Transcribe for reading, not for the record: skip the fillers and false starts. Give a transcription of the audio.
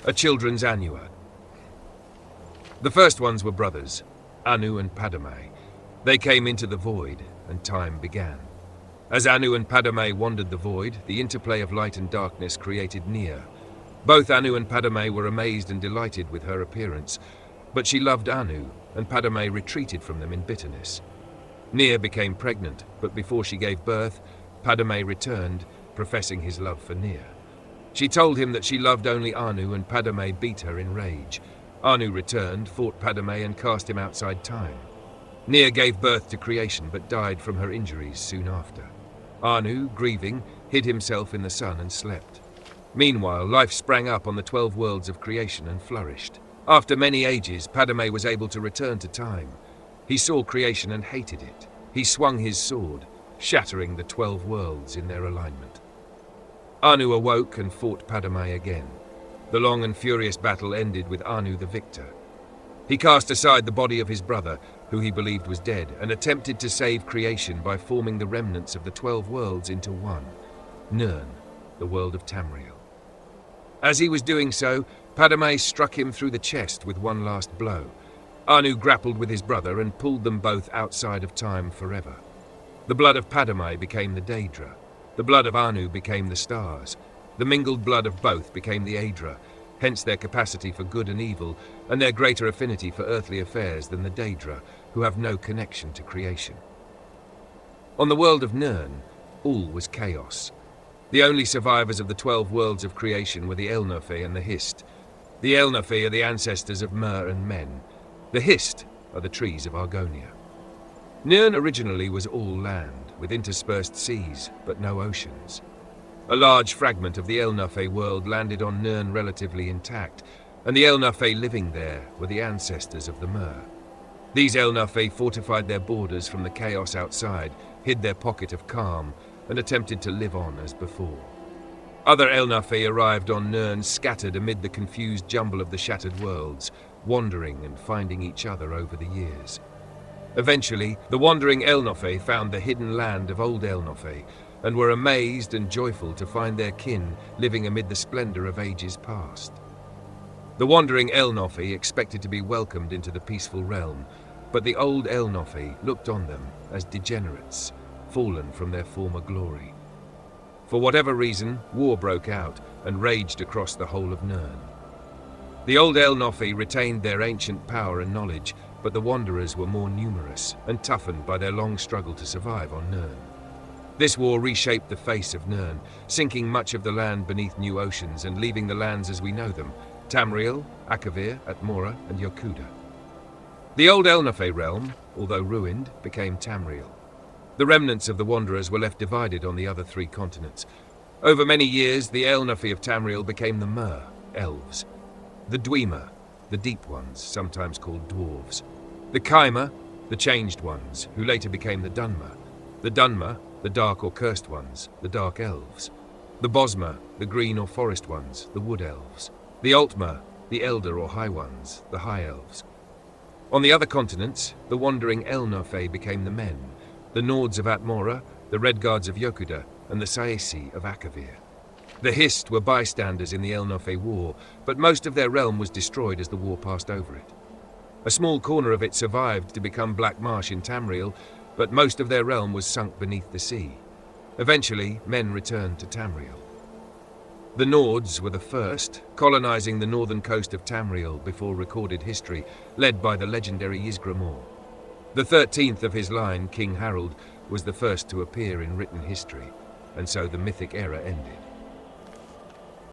a children's Anuad. The first ones were brothers, Anu and Padme. They came into the void, and time began. As Anu and Padme wandered the void, the interplay of light and darkness created Nia. Both Anu and Padme were amazed and delighted with her appearance, but she loved Anu, and Padme retreated from them in bitterness. Nia became pregnant, but before she gave birth, Padme returned, professing his love for Nia. She told him that she loved only Anu, and Padme beat her in rage. Anu returned, fought Padme, and cast him outside time. Nia gave birth to creation, but died from her injuries soon after. Anu, grieving, hid himself in the sun and slept. Meanwhile, life sprang up on the 12 worlds of creation and flourished. After many ages, Padme was able to return to time. He saw creation and hated it. He swung his sword, shattering the 12 worlds in their alignment. Anu awoke and fought Padme again. The long and furious battle ended with Anu the victor. He cast aside the body of his brother, who he believed was dead, and attempted to save creation by forming the remnants of the 12 worlds into one, Nirn, the world of Tamriel. As he was doing so, Padme struck him through the chest with one last blow. Anu grappled with his brother and pulled them both outside of time forever. The blood of Padme became the Daedra. The blood of Anu became the stars. The mingled blood of both became the Aedra, hence their capacity for good and evil, and their greater affinity for earthly affairs than the Daedra, who have no connection to creation. On the world of Nirn, all was chaos. The only survivors of the 12 worlds of creation were the Elnofi and the Hist. The Elnofi are the ancestors of Mer and Men. The Hist are the trees of Argonia. Nirn originally was all land, with interspersed seas, but no oceans. A large fragment of the Elnofe world landed on Nirn relatively intact, and the Elnofe living there were the ancestors of the Mer. These Elnofe fortified their borders from the chaos outside, hid their pocket of calm, and attempted to live on as before. Other Elnofe arrived on Nirn scattered amid the confused jumble of the shattered worlds, wandering and finding each other over the years. Eventually, the wandering Elnofe found the hidden land of old Elnofe, and were amazed and joyful to find their kin living amid the splendor of ages past. The wandering Elnofe expected to be welcomed into the peaceful realm, but the old Elnofe looked on them as degenerates, fallen from their former glory. For whatever reason, war broke out and raged across the whole of Nirn. The old Elnofi retained their ancient power and knowledge, but the Wanderers were more numerous and toughened by their long struggle to survive on Nirn. This war reshaped the face of Nirn, sinking much of the land beneath new oceans and leaving the lands as we know them, Tamriel, Akavir, Atmora, and Yokuda. The old Elnofe realm, although ruined, became Tamriel. The remnants of the Wanderers were left divided on the other 3 continents. Over many years, the Elnofi of Tamriel became the Mer, elves. The Dwemer, the deep ones, sometimes called dwarves. The Kaima, the changed ones, who later became the Dunmer. The Dunmer, the dark or cursed ones, the dark elves. The Bosmer, the green or forest ones, the wood elves. The Altmer, the elder or high ones, the high elves. On the other continents, the wandering Elnofe became the men, the Nords of Atmora, the Redguards of Yokuda, and the Saesi of Akavir. The Hist were bystanders in the Elnofe war, but most of their realm was destroyed as the war passed over it. A small corner of it survived to become Black Marsh in Tamriel, but most of their realm was sunk beneath the sea. Eventually, men returned to Tamriel. The Nords were the first, colonizing the northern coast of Tamriel before recorded history, led by the legendary Ysgramor. The 13th of his line, King Harold, was the first to appear in written history, and so the Mythic Era ended.